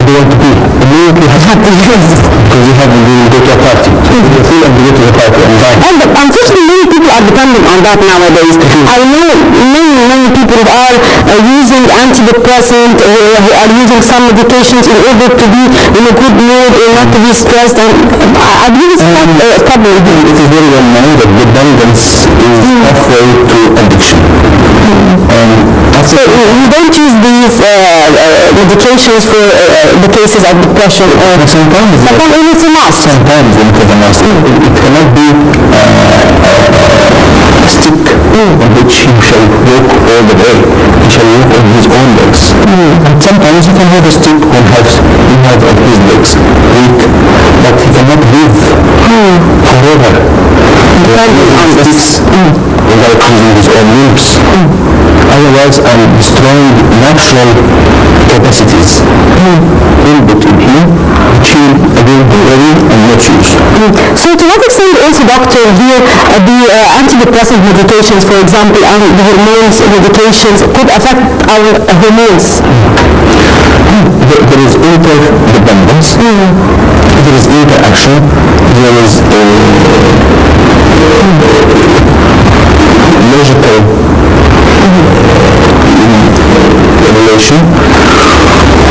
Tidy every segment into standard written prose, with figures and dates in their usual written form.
they want to be. Immediately have to because you have to go to a party. You feel and you go to a party and die. And unfortunately, many people are dependent on that nowadays. I know many people are using antidepressant, who are using some medications in order to be in a good mood or not to be stressed. And I believe it's not a problem. It is very well known that dependence is halfway to addiction. So you don't use these medications for the cases of depression, or sometimes it's a must. Sometimes it is a must. It cannot be a stick on which he shall walk all the way. He shall walk on his own legs. And sometimes he can have a stick on his legs, weak, but he cannot live forever on sticks without using his own limbs. Otherwise, I'm destroying natural capacities inbuilt in him, which he will be ready and not use. So to what extent also, doctor, here the antidepressant medications, for example, and the hormones medications could affect our hormones? There is interdependence, there is interaction, there is logical relation,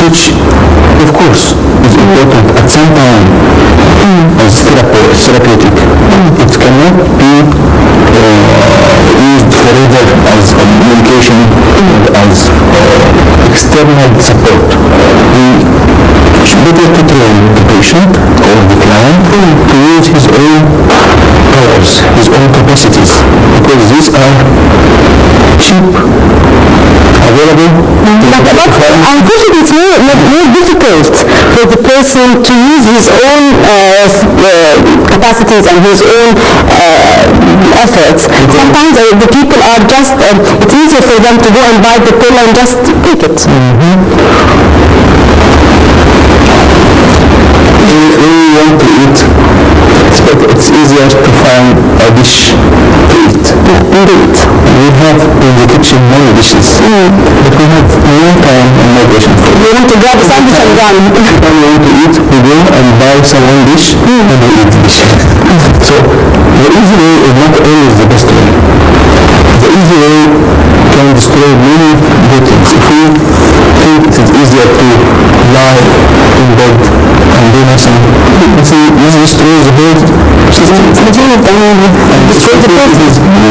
which of course is important at some time as therapeutic. It cannot be used forever as a medication and as external support. We should better to train the patient or the client to use his own powers, his own capacities, because these are cheap, available. But unfortunately, it's more difficult for the person to use his own capacities and his own efforts. Sometimes the people are just, it's easier for them to go and buy the pill and just take it. When you want to eat, it's easier to find a dish to eat. Indeed. We have in the kitchen many dishes, but we have no time and no patience. You want to grab something and run. When we want to eat, we go and buy some one dish and we eat the dish. So the easy way is not always the best way. The easy way can destroy many good things. If we think it is easier to lie in bed and do nothing, this destroys the whole system. It is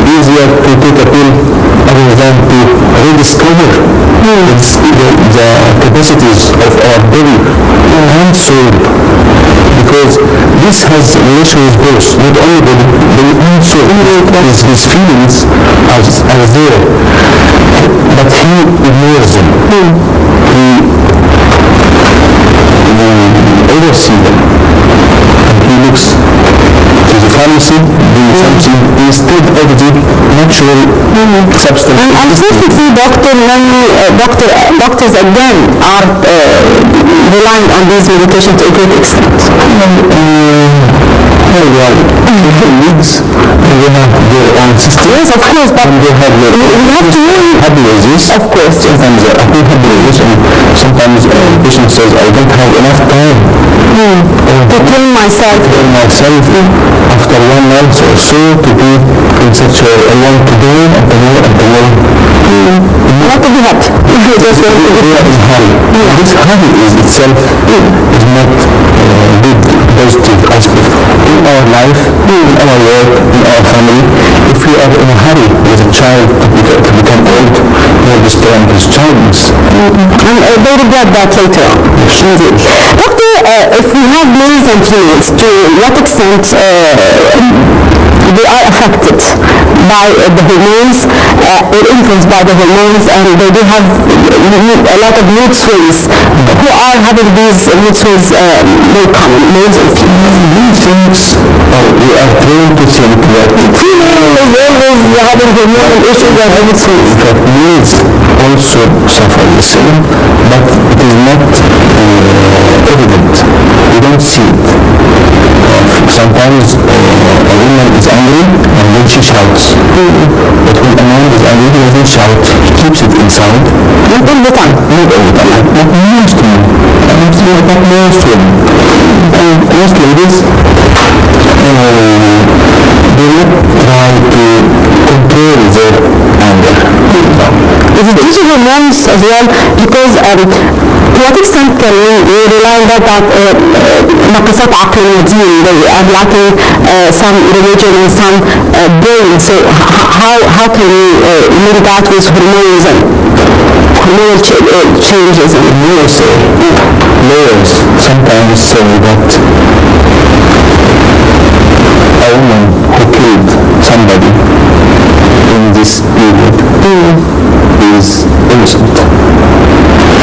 easier to take a pill other than to rediscover the capacities of our body and soul, because this has relation with both, not only body and soul. His feelings are there, but he ignores them. He oversees them, and he looks to the pharmacy doing something instead of the natural substance. And unfortunately, doctors again are relying on these medications to a great extent. Needs, they have their own system. Yes, of course, but they have their we have to happy with this. Of course, yes. Sometimes they are happy with this, and sometimes the patient says, I don't have enough time to kill myself. After 1 month or so to be in such a, I want to do and to know and to know. Not to be happy. Just want to be happy. This hurry is itself is not good, positive aspect in our life, in our work, in our family. If we are in a hurry with a child to become old, we are destroying his childness. And they regret that later on. Doctor, if we have males and females, to what extent they are affected by the hormones, or influenced by the hormones, and they do have a lot of mood swings. Who are having these mood swings very common, males and females? These things, we are trained to think that female is always having hormonal issues and mood swings. That males also suffer the same, but it is not evident. We don't see it. Sometimes a woman is angry and then she shouts. But when a man is angry, he doesn't shout. He keeps it inside. Not all the time. Not all the time. Not most of them. but most women. And most ladies, they will try to control their anger. Is it due to hormones as well? Because to what extent can we rely on that نقصات عقل ودين, they are lacking some religion and some brain, so how can we link that with hormones and hormonal changes? Lawyers sometimes say that a woman who killed somebody in this period is innocent.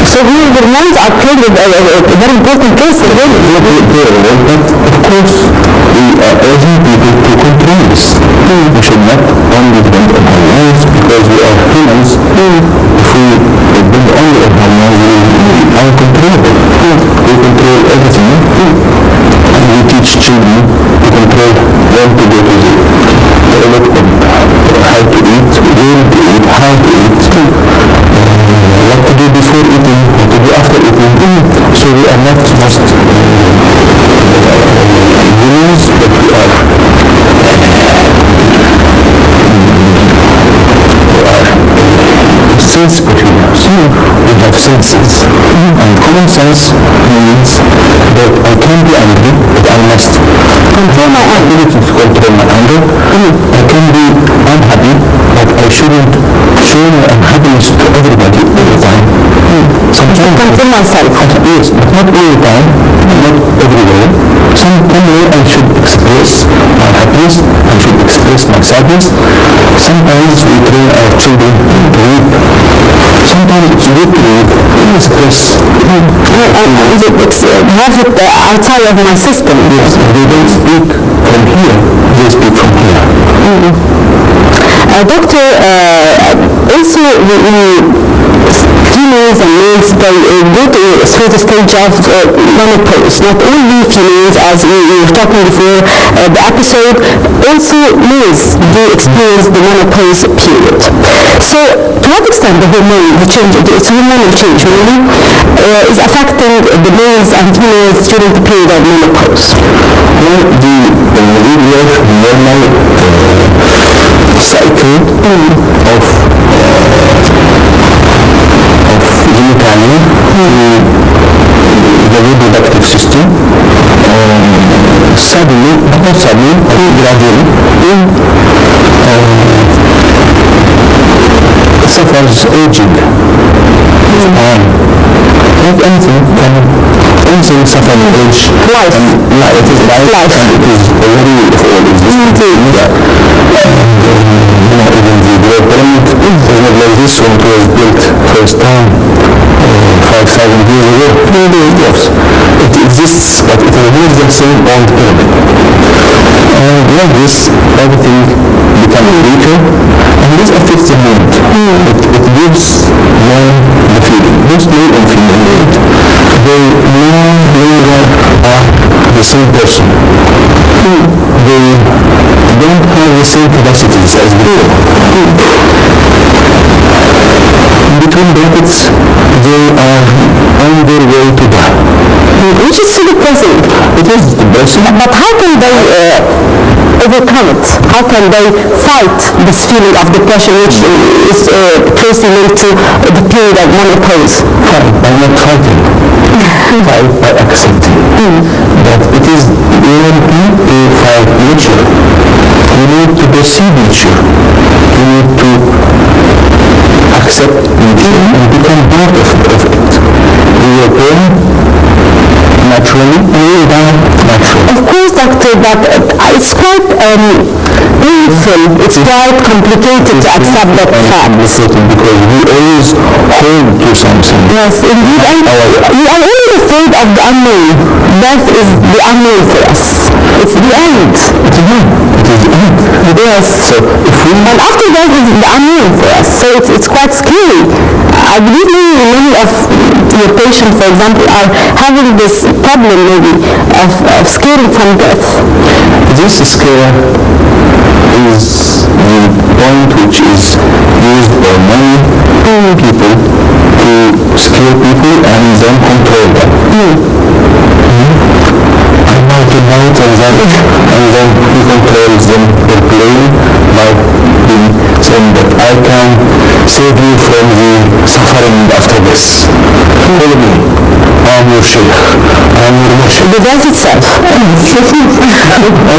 So here hormones are playing a very important case in women. But of course we are urging people to control this. We should not only depend on hormones, because we are humans. If we depend only on hormones, we are uncontrollable. We control everything, and we teach children to control when to go to the toilet, how to eat, when to eat, how to eat, what to do before eating, what to do after eating. So we are not just humans, but we are sensible humans. We have senses, and common sense means that I can be angry, but I must control my ability to control my anger. I can be unhappy, but I shouldn't show my unhappiness to everybody all the time. Sometimes Control myself. Yes, but not all the time, not everywhere. Somewhere I should express my happiness, I should express my sadness. Sometimes we train our children to weep. Sometimes it's good to express. Have it outside of my system. Yes, they don't speak from here, they speak from here. Doctor, also females and males, they go through the stage of menopause. Not only females, as we were talking before the episode, also males do experience the menopause period. So to what extent the hormonal change really is affecting the males and females during the period of menopause? Well, the normal cycle of genitalia to the reproductive system suddenly, not suddenly, but gradually suffers aging. Not anything suffers age. Life. It is life, and it is already for existing. Even the Great Pyramid is not like this when it was built first time 5,000 years ago. Yes, it exists, but it remains the same old pyramid. And like this, everything becomes weaker, and this affects the mood. It gives them the feeling, both male and female, they no longer are the same person. They don't have the same capacities as before. In between brackets, they are on their way to die. Which is still depressing. It is depressing. But how can they overcome it? How can they fight this feeling of depression, which is closely linked to the period of menopause? By not fighting. Fight by accepting. That it is, we don't need to fight nature. We need to perceive nature. We need to accept nature and become part of it. We are born naturally, we will die naturally. Of course, doctor, but it's quite painful, it's quite complicated to accept that fact. Because we always hold to something. Yes, indeed, and we are always afraid of the unknown. Death is the unknown for us. It's the end. It is the end. Yes. So if we... And after that is the unknown for us, so it's quite scary. I believe many of your patients, for example, are having this problem maybe of scaring from death. This scare is the point which is used by many people to scare people and then control them. can save you from the suffering after this. Follow me. I'm your sheikh. I'm your worship. The dance itself. I'm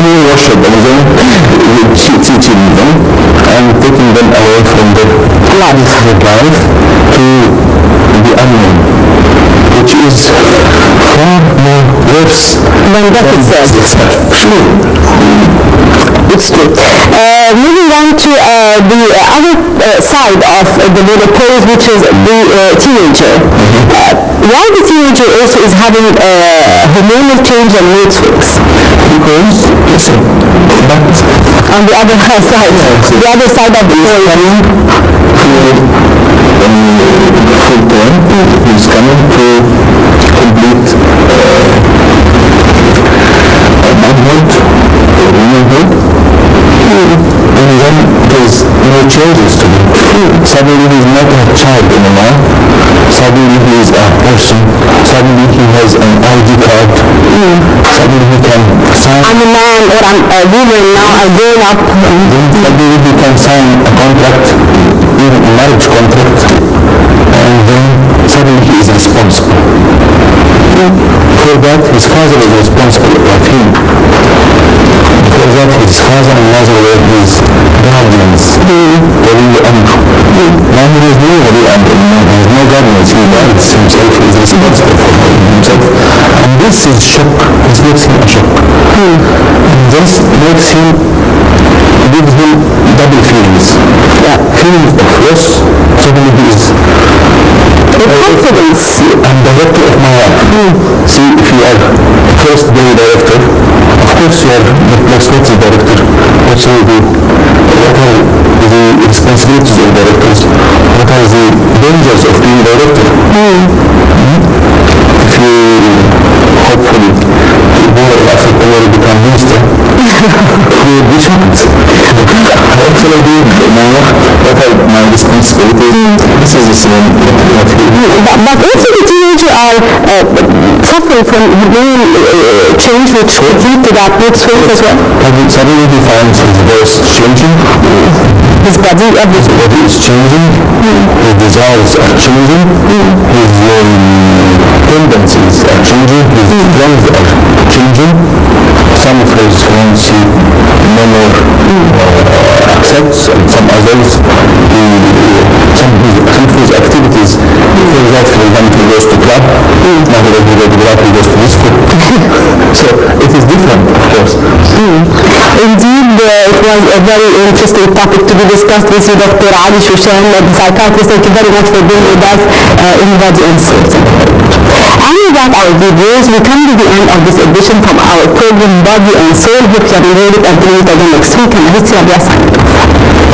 your worship. And then teaching them and taking them away from the life to the unknown, which is far more worse than death itself. Sure. It's true. Moving on to the other side of the menopause, which is the teenager. Why the teenager also is having hormonal change and mood swings? Because, listen, but On the other side, the other side of the coin. Full term, he's coming to complete manhood or womanhood, and then there's no changes to him. Suddenly he's not a child anymore. Suddenly he is a person. Suddenly he has an ID card. Suddenly he can sign. I'm a man or I'm a woman now, I'm grown up. Then suddenly he can sign a contract, even a marriage contract, and then suddenly he is responsible. For that, his father is responsible of him. For that, his father and mother were his guardians. ولي أمر. Now he has no ولي أمر, he has no guardians. He guards himself, he is responsible for himself. And this is shock. This makes him a shock. And this makes him, gives him double feelings. Feelings of loss. Suddenly he is Confidence. I'm director of my life. See, if you are first day director, of course you are the responsible director. What shall you do? What are the responsibilities of directors? What are the dangers of being director? If you hopefully more Africa will become minister, you will be shocked. What shall I do now? What are my responsibilities? This is the same. But also the teenagers are suffering from hormonal change, which could lead to that mood swing as well. Suddenly he finds his voice changing, His body, his body is changing, his desires are changing, his tendencies are changing, his friends are changing. Some of his friends he no more accepts, and some others some of his activities, for example, he goes to club, now he goes to club, he goes to disco. So it is different, of course. Indeed, it was a very interesting topic to be discussed with you, Dr. Ali Shoushan, the psychiatrist. Thank you very much for being with us in Body and Soul. And with that, our viewers, we come to the end of this edition from our program Body and Soul. Hope you have enjoyed it, and believe it again next week. And this is Rabia signing off.